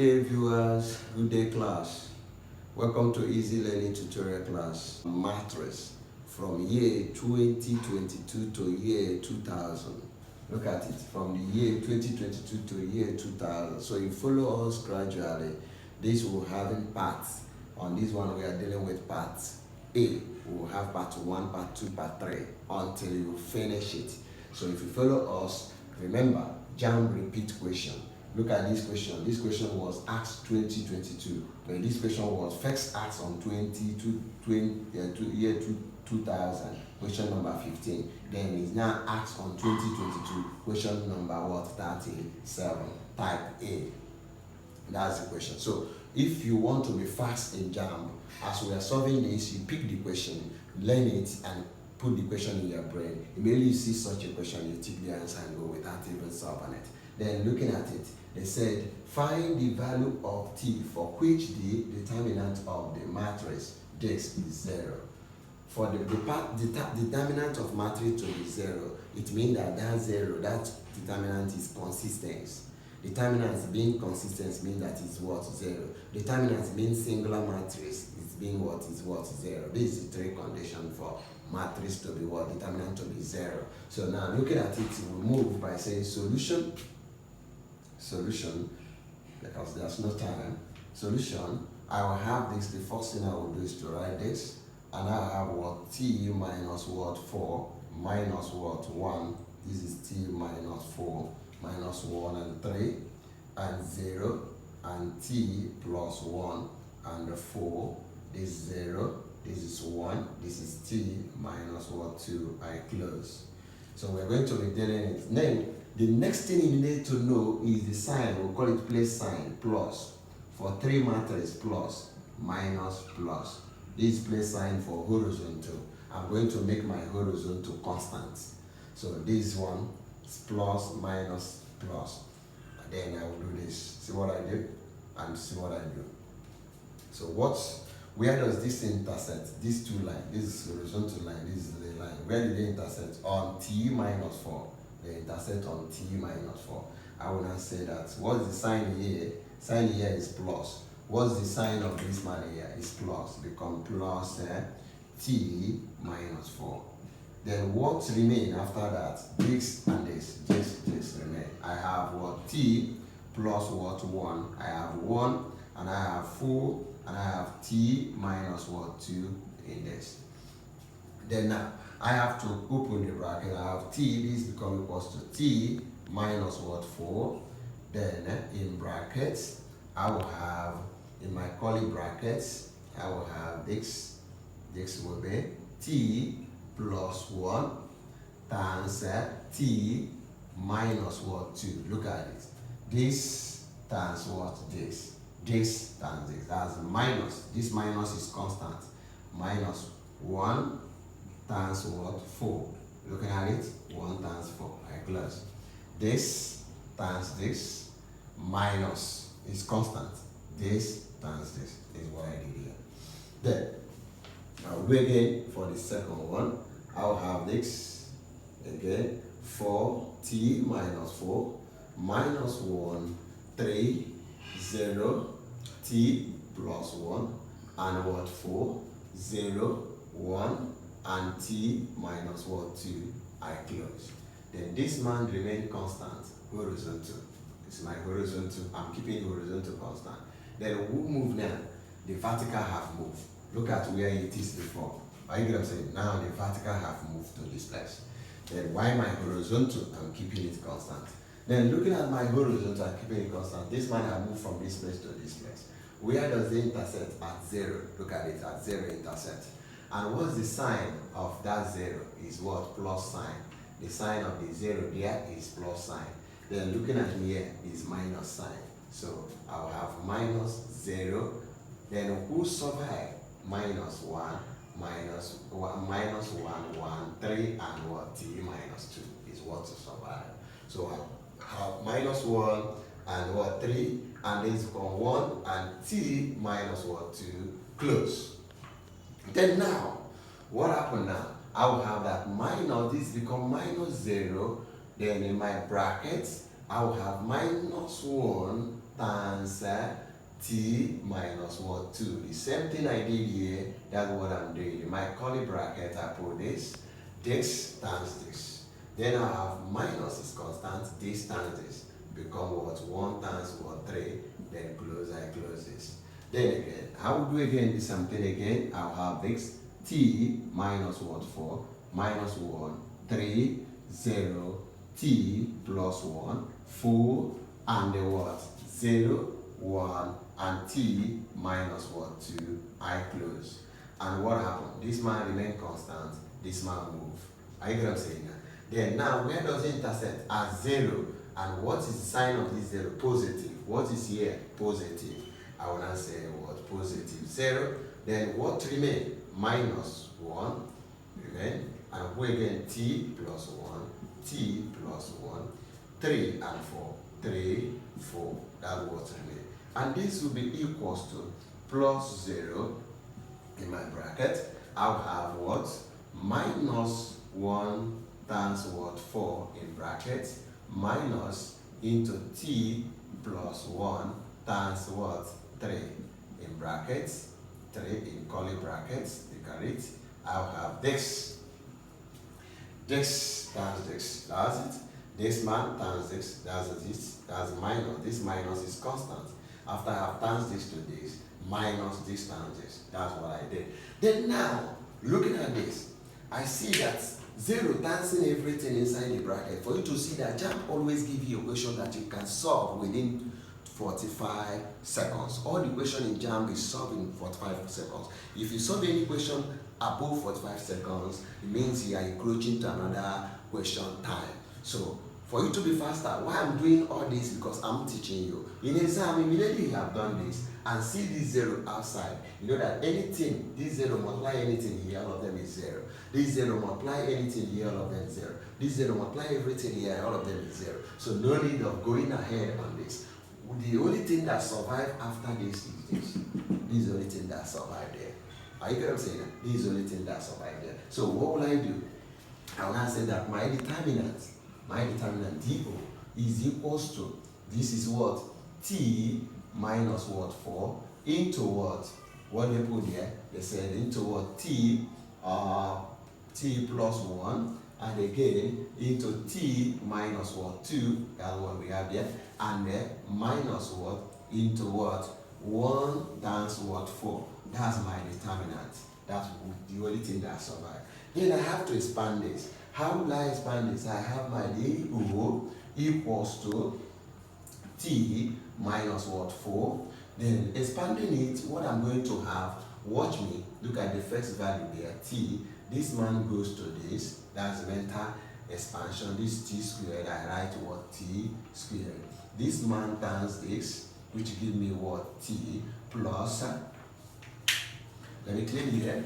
day viewers, good day class. Welcome to Easy Learning Tutorial class. Matrix from year 2022 to year 2000. Look at it, from the year 2022 to year 2000. So you follow us gradually. This will have parts. On this one we are dealing with part A. We will have part 1, part 2, part 3 until you finish it. So if you follow us, remember, JAMB repeat question. Look at this question. This question was asked 2022, but this question was first asked on year 2000, question number 15. Then it's now asked on 2022, question number 37, type A. That's the question. So if you want to be fast in JAMB, as we are solving this, you pick the question, learn it, and put the question in your brain. Immediately you see such a question, you take the answer and go without even solving it. Then looking at it, they said, find the value of t for which the determinant of the matrix this is 0. For the determinant of matrix to be 0, it means that 0, that determinant is consistent. Determinants being consistent means that it's what? 0. Determinants means singular matrix, it's being what is what? 0. This is the three condition for matrix to be what? Determinant to be 0. So now looking at it, we move by saying solution, because there's no time. Solution, I will have this, the first thing I will do is to write this, and I will have what? T minus what? 4 minus what? 1. This is t minus 4 minus 1 and 3 and 0 and t plus 1 and 4. This is 0, this is 1, this is t minus what? 2. I close. So we're going to be dealing it. Then the next thing you need to know is the sign. We'll call it place sign, plus. For 3 matrix, plus, minus, plus. This is place sign for horizontal. I'm going to make my horizontal constant. So this one is plus, minus, plus. And then I will do this. See what I do? And see what I do. So where does this intersect? These two lines. This is horizontal line, this is the line. Where did they intersect? On t minus 4. They intersect on t minus 4. I will not say that. What's the sign here? Sign here is plus. What's the sign of this man here? Is plus. Become plus t minus 4. Then what remain after that? This and this remain. I have what? T plus what? 1. I have 1 and I have 4 and I have t minus what? 2 in this. Then now I have to open the bracket. I have t, this becomes equals to t minus what? 4. Then in brackets, I will have, in my curly brackets, I will have this will be t plus 1 times t minus what? 2. Look at it. This times what? This times this. That's minus. This minus is constant. Minus 1 times what? 4. Looking at it, 1 times 4. I close. This times this minus is constant. This times this is what I did here. Then I'll do again for the second one. I'll have this again. 4t minus 4 minus 1, 3, 0, t plus 1 and what? 4, 0, 1 and t minus what? 2. I close. Then this man remain constant, horizontal. This is my horizontal. I'm keeping horizontal constant. Then we move now. The vertical have moved. Look at where it is before. Are you get what I'm saying? Now the vertical have moved to this place. Then why my horizontal? I'm keeping it constant. Then looking at my horizontal, I'm keeping it constant. This man have moved from this place to this place. Where does it intersect? At 0. Look at it, at 0 intersect. And what's the sign of that 0? Is what? Plus sign. The sign of the 0 there is plus sign. Then looking at here is minus sign. So I'll have minus 0. Then who survive? Minus 1, minus 1, 1, 3, and what? T minus 2 is what to survive. So I have minus 1 and what? 3, and this become 1 and t minus what? 2, close. Then now, what happened now? I will have that minus, this become minus 0. Then in my brackets, I will have minus 1 times t minus what 2. The same thing I did here, that's what I'm doing. In my curly bracket, I put this times this. Then I have minus is constant, this times this. Become what? 1 times what? 3. Then close, I close this. Then again, I will do again the same thing again. I'll have this t minus what? 4 minus 1, 3, 0, t plus 1, 4, and the what? 0, 1, and t minus what? 2. I close. And what happened? This man remain constant, this man move. Are you get what I'm saying? Then now, where does it intersect? At 0. And what is the sign of this 0? Positive. What is here? Positive. I will not say what? Positive. 0. Then what remain? Minus 1 remain. And who again? T plus 1. T plus 1. 3 and 4. 3, 4. That's what remain. And this will be equals to plus 0 in my bracket. I'll have what? Minus 1 times what? 4 in brackets. Minus into t plus 1 times what? 3 in brackets. 3 in curly brackets. You can read. I'll have this times this. That's it. This man times this. That's this. That's minus. This minus is constant. After I have times this to this, minus this times this. That's what I did. Then now, looking at this, I see that 0 dancing everything inside the bracket. For you to see that JAMB always give you a question that you can solve within 45 seconds. All the question in JAMB is solved in 45 seconds. If you solve any question above 45 seconds, it means you are encroaching to another question time. So for you to be faster, why I'm doing all this? Because I'm teaching you. In exam, immediately you have done this and see this 0 outside, you know that anything, this 0 multiply anything here, all of them is 0. This 0 multiply anything here, all of them is 0. This 0 multiply everything here, all of them is 0. So no need of going ahead on this. The only thing that survived after this is this. This is the only thing that survived there. Are you get what I'm saying? This is the only thing that survived there. So what will I do? I will now say that my determinant DO is equals to, this is what? T minus what? 4 into what? What they put here? They said into what? T plus 1, and again into t minus what? 2, that's what we have there, and then minus what? Into what? 1 times what? 4. That's my determinant. That's the only thing that survived. Then I have to expand this. How will I expand this? I have my DO equals to t minus what? 4. Then expanding it, what I'm going to have, watch me, look at the first value there, t. This man goes to this, that's mental expansion. This t squared, I write what? T squared. This man times this, which give me what? T plus, let me clean here.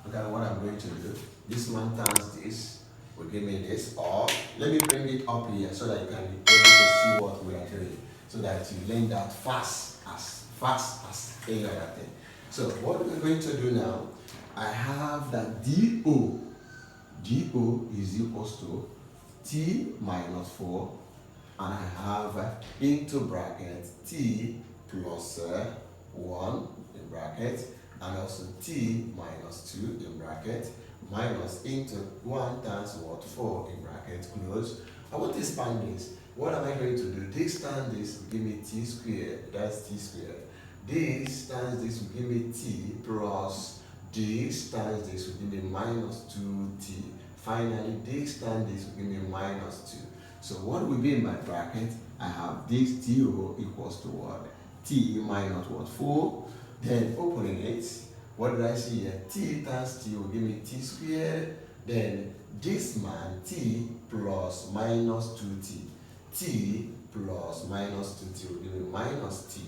Look at what I'm going to do. This man times this will give me this, or let me bring it up here so that you can be able to see what we are doing, so that you learn that fast as any other thing. So what we're going to do now, I have that DO is equals to t minus 4, and I have into bracket t plus 1 in bracket, and also t minus 2 in bracket, minus into 1 times what? 4 in bracket, close. I want to expand this. What am I going to do? This times this will give me t squared, that's t squared. This times this will give me t plus this times this will give me minus 2t. Finally, this times this will give me minus 2. So what will be in my bracket? I have this TO equals to what? T minus what? 4. Then opening it, what did I see here? T times t will give me t squared. Then this man, t plus minus 2t. T plus minus 2t will give me minus t.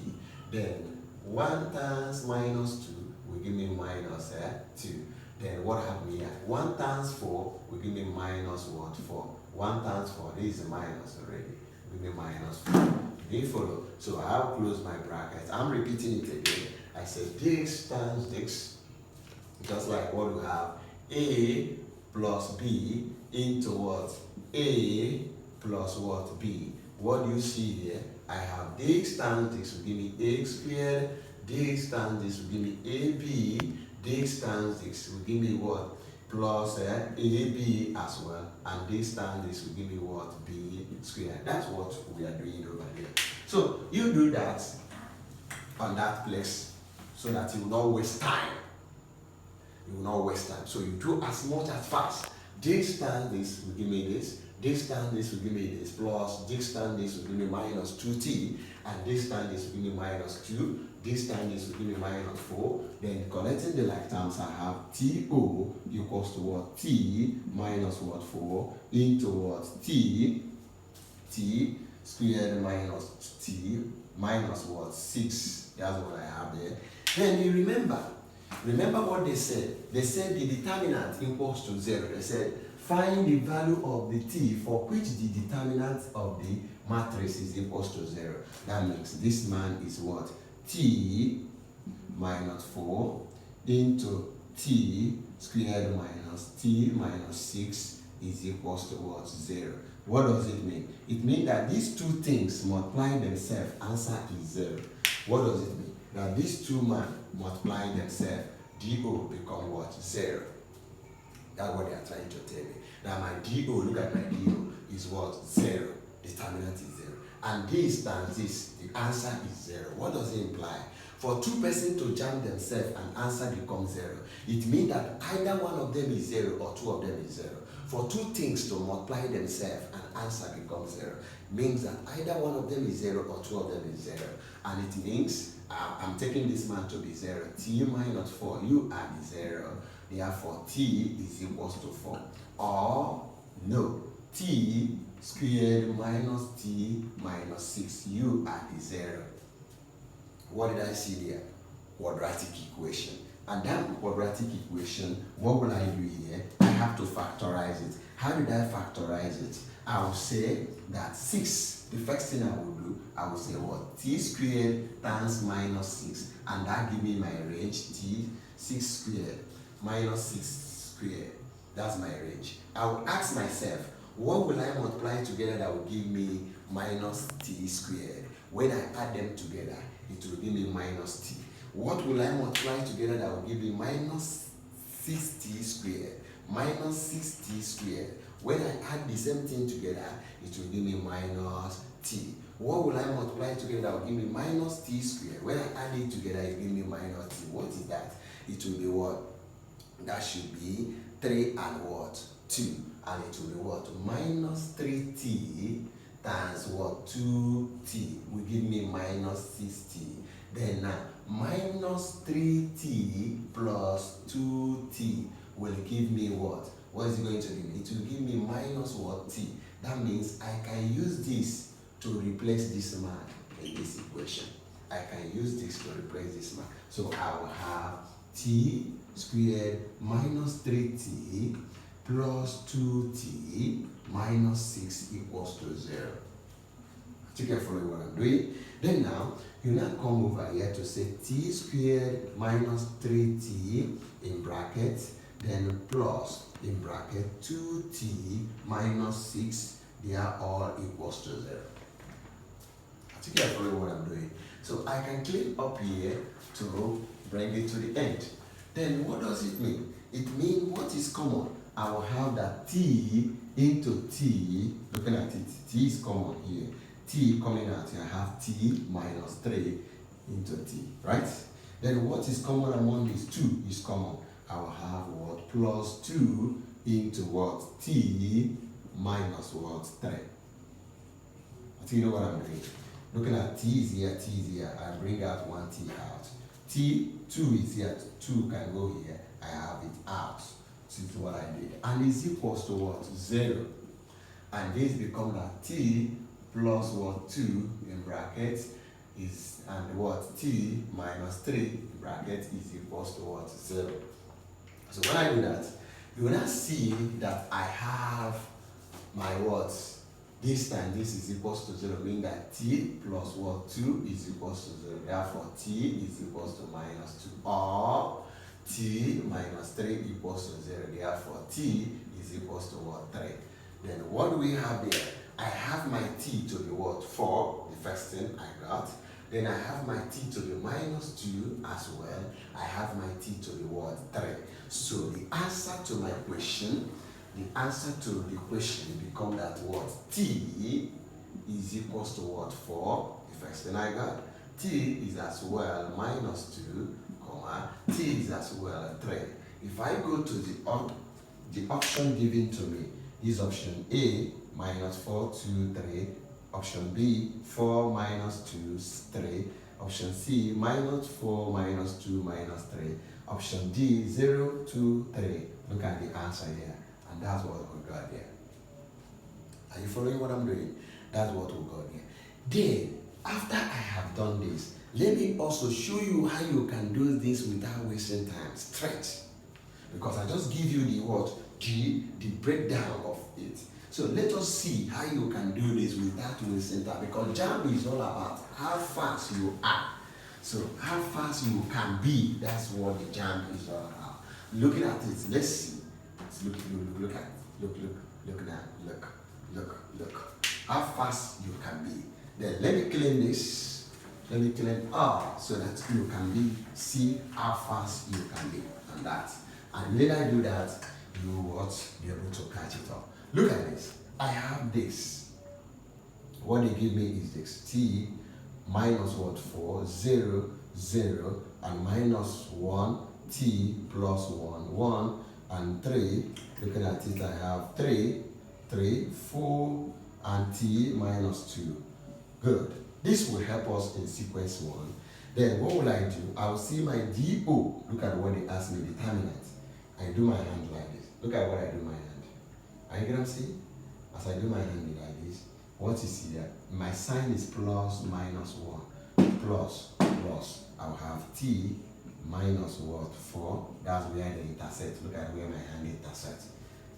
Then 1 times minus 2 will give me minus 2. Then what happened here? 1 times 4 will give me minus what? 4. 1 times 4, this is a minus already. Will give me minus 4. Do you follow? So I'll close my bracket. I'm repeating it again. I said this times this, just like what we have, A plus B into what? A plus what? B. What do you see here? I have this times this will give me x squared, this times this will give me ab, this times this will give me what? Plus ab as well, and this times this will give me what? B squared. That's what we are doing over here. So you do that on that place so that you will not waste time. You will not waste time. So you do as much as fast. This times this will give me this. This times this will give me this, plus this times this will give me minus 2t, and this times this will give me minus 2, this times this will give me minus 4. Then collecting the like terms, I have TO equals to what? T minus what? 4 into what? T squared minus t minus what? 6. That's what I have there. Then you remember what they said. They said the determinant equals to 0. They said find the value of the t for which the determinant of the matrix is equals to 0. That means this man is what? T minus 4 into t squared minus t minus 6 is equals to what? 0. What does it mean? It means that these two things multiplying themselves, answer is 0. What does it mean? That these two men multiplying themselves, DO become what? 0. That's what they are trying to tell me. That my DO, look at my DO, is what? 0. Determinant is 0. And this times this, the answer is 0. What does it imply? For two persons to jam themselves and answer becomes 0, it means that either one of them is 0 or two of them is 0. For two things to multiply themselves and answer becomes 0, means that either one of them is 0 or two of them is 0. And it means I'm taking this man to be 0. T minus 4, you add 0. Therefore, t is equals to 4. Or, no, t squared minus t minus 6, you add 0. What did I see there? Quadratic equation. And that quadratic equation, what will I do here? I have to factorize it. How did I factorize it? I will say that 6, the first thing I will do, I will say what? T squared times minus 6. And that give me my range, t 6 squared minus 6 squared. That's my range. I will ask myself, what will I multiply together that will give me minus t squared? When I add them together, it will give me minus t. What will I multiply together that will give me minus 6t squared? Minus 6t squared. When I add the same thing together, it will give me minus t. What will I multiply together that will give me minus t squared? When I add it together, it will give me minus t. What is that? It will be what? That should be 3 and what? 2. And it will be what? Minus 3t times what? 2t will give me minus 6t. Then now, minus 3t plus 2t will give me what? What is it going to give me? It will give me minus what? T. That means I can use this to replace this man in this equation. I can use this to replace this man. So I will have t squared minus 3t plus 2t minus 6 equals to 0. You can follow what I'm doing. Then now, you now come over here to say t squared minus 3t in bracket, then plus in bracket 2t minus 6, they are all equals to 0. You can follow what I'm doing. So I can click up here to bring it to the end. Then what does it mean? It means what is common? I will have that t into t, looking at it, t is common here. T coming out here, I have t minus 3 into t, right? Then what is common among these? 2 is common. I will have what? Plus 2 into what? T minus what? 3. I think you know what I'm doing. Looking at t is here, t is here. I bring out 1 t out. T, 2 is here, 2 can go here. I have it out. This is what I did. And is equals to what? 0. And this becomes that t plus what? 2 in bracket is, and what? T minus 3 in bracket is equals to what? 0. So when I do that, you will now see that I have my what? This time this is equals to 0, meaning that t plus what? 2 is equals to 0. Therefore, t is equals to minus 2. Or t minus 3 equals to 0. Therefore, t is equals to what? 3. Then what do we have there? I have my t to be what? 4. The first thing I got. Then I have my t to the minus 2 as well. I have my t to the what? 3. So the answer to my question, become that what? T is equals to what? 4. The first thing I got. T is as well minus 2, comma, t is as well 3. If I go to the option given to me, is option A, minus 4, 2, 3. Option B, 4 minus 2, 3. Option C, minus 4 minus 2 minus 3. Option D, 0, 2, 3. Look at the answer here. And that's what we got here. Are you following what I'm doing? That's what we got here. Then, after I have done this, let me also show you how you can do this without wasting time. Straight. Because I just give you the what? The breakdown of it. So let us see how you can do this without wasting time. Because JAMB is all about how fast you are. So how fast you can be, that's what the JAMB is all about. Looking at it, let's see. Look at it. Look. How fast you can be. Then let me clean this. Let me clean R so that you can see how fast you can be on that. And when I do that, you will be able to catch it up. Look at this. I have this. What they give me is this. T minus what? 4, 0, 0, and minus 1, t plus 1, 1, and 3. Looking at it, I have 3, 3, 4, and t minus 2. Good. This will help us in sequence 1. Then what will I do? I will see my DO. Look at what they ask me, determinant. I do my hand like this. Look at what I do my hand. Are you gonna see? As I do my hand like this, what you see here? My sign is plus minus 1. Plus. I'll have t minus what? 4. That's where they intersect. Look at where my hand intersects.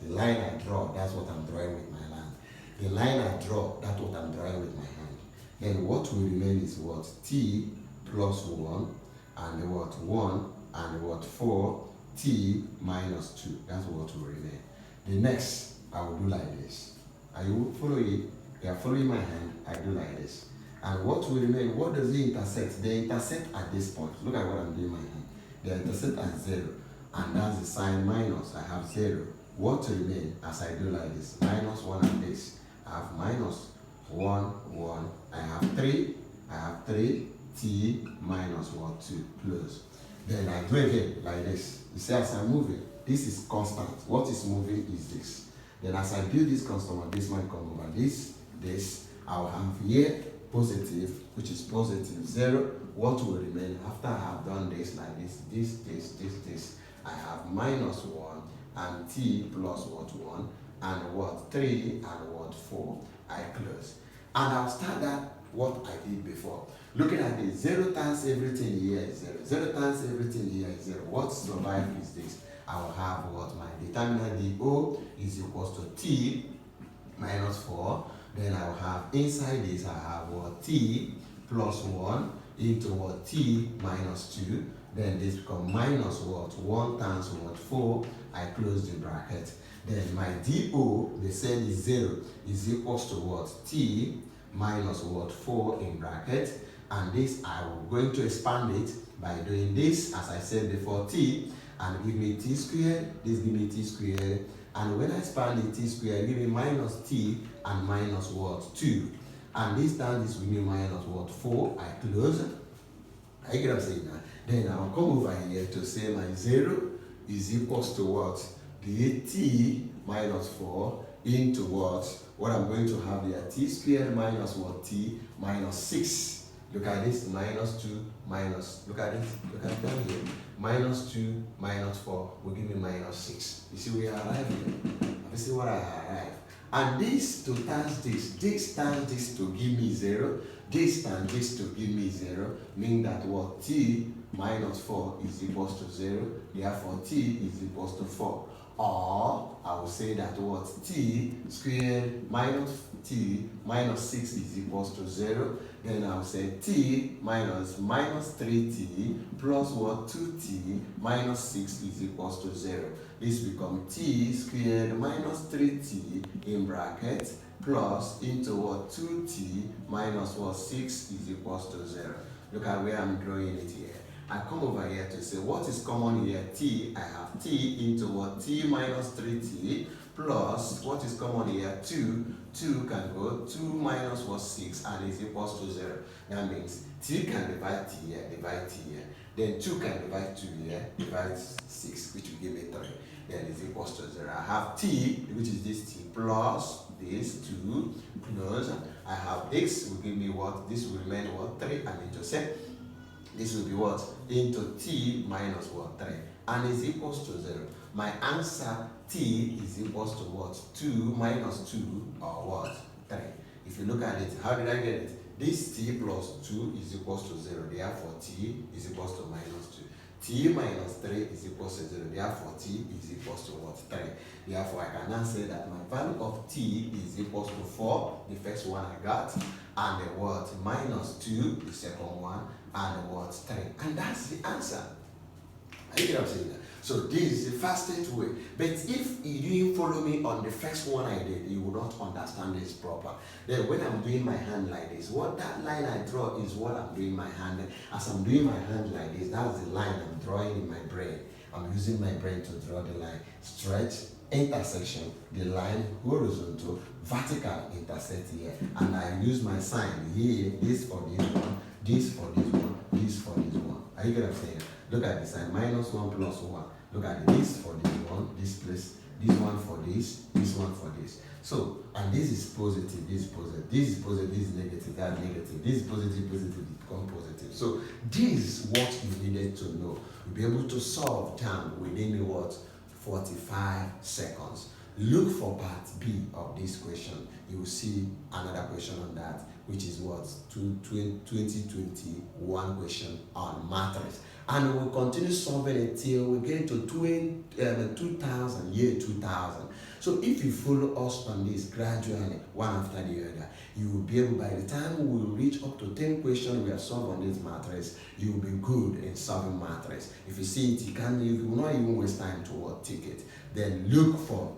The line I draw, that's what I'm drawing with my line. The line I draw, that's what I'm drawing with my hand. Then what will remain is what? T plus 1 and what? 1 and what? 4. T minus 2. That's what will remain. The next, I will do like this. Are you following? You are following my hand. I do like this. And what will remain? What does it intersect? They intersect at this point. Look at what I'm doing my hand. They intersect at 0. And that's the sign minus. I have 0. What will remain as I do like this? Minus 1 and this. I have minus 1, 1. I have 3. I have 3. T minus what? 2. Close. Then I do again like this. You see, as I'm moving, this is constant. What is moving is this. Then as I build this constant, this might come over. This, I will have here positive, which is positive 0. What will remain after I have done this like this, I have minus 1 and t plus what? 1 and what? 3 and what? 4. I close. And I'll start that what I did before. Looking at this, 0 times everything here is 0. 0 times everything here is 0. What survives is this. I will have what? My determinant DO is equals to t minus 4. Then I will have inside this, I have what? T plus 1 into what? T minus 2. Then this becomes minus what? 1 times what? 4. I close the bracket. Then my DO, they said is 0, is equals to what? T minus what? 4 in bracket. And this, I'm going to expand it by doing this, as I said before, t, and give me t squared, this give me t squared, and when I expand the t squared, give me minus t and minus what? 2. And this time, this will be minus what? 4. I close. I get what I'm saying now. Then I'll come over here to say my 0 is equals to what? The t minus 4 into what? What I'm going to have here, t squared minus what? T minus 6. Look at this, minus 2, minus, look at it down here. Minus 2, minus 4 will give me minus 6. You see where I arrive here? You see what I arrive? And this to times this times this to give me 0, this times this to give me 0, mean that what? T minus 4 is equals to 0, therefore T is equals to 4. Or I will say that what? T squared minus t minus 6 is equals to 0. Then I will say t minus 3t plus what? 2t minus 6 is equals to 0. This becomes t squared minus 3t in bracket plus into what 2t minus what 6 is equals to 0. Look at where I'm drawing it here. I come over here to say what is common here, t. I have t into what t minus 3t plus what is common here, 2. 2 can go 2 minus what 6 and is equals to 0. That means t can divide t here, divide t here. Then 2 can divide 2 here, divide 6, which will give me 3. Then is equals to 0. I have t, which is this t, plus this 2, plus I have x will give me what? This will remain what? 3 and intersect. This will be what? Into t minus what? 3 and is equals to 0. My answer t is equals to what? 2 minus 2 or what? 3. If you look at it, how did I get it? This t plus 2 is equals to 0. Therefore, t is equals to minus 2. T minus 3 is equals to 0. Therefore, t is equals to what? 3. Therefore, I can now say that my value of t is equals to 4, the first one I got, and the what? Minus 2, the second one, and the what? 3. And that's the answer. Are you get what I'm saying? So this is the fastest way. But if you didn't follow me on the first one I did, you will not understand this proper. Then when I'm doing my hand like this, what that line I draw is what I'm doing my hand. As I'm doing my hand like this, that's the line I'm drawing in my brain. I'm using my brain to draw the line. Stretch, intersection, the line, horizontal, vertical, intersect here. And I use my sign here, this for this one, this for this one, this for this one. Are you get what I'm saying? Look at the sign, minus 1 plus 1. Look at this for this one, this place, this one for this one for this. So, and this is positive, this is positive, this is positive, this is negative, that negative, this is positive, positive, become positive. So, this is what you needed to know. You'll be able to solve JAMB within what? 45 seconds. Look for part B of this question. You will see another question on that, which is what? 2021 question on matrix. And we will continue solving it till we get to 2000, year 2000. So if you follow us on this gradually, one after the other, you will be able, by the time we will reach up to 10 questions we have solved on this matrix, you will be good in solving matrix. If you see it, you will not even waste time to take it. Then look for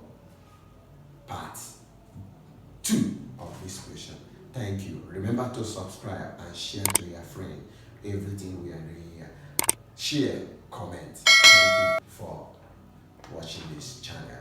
part 2 of this question. Thank you. Remember to subscribe and share to your friend everything we are doing here. Share, comment. Thank you for watching this channel.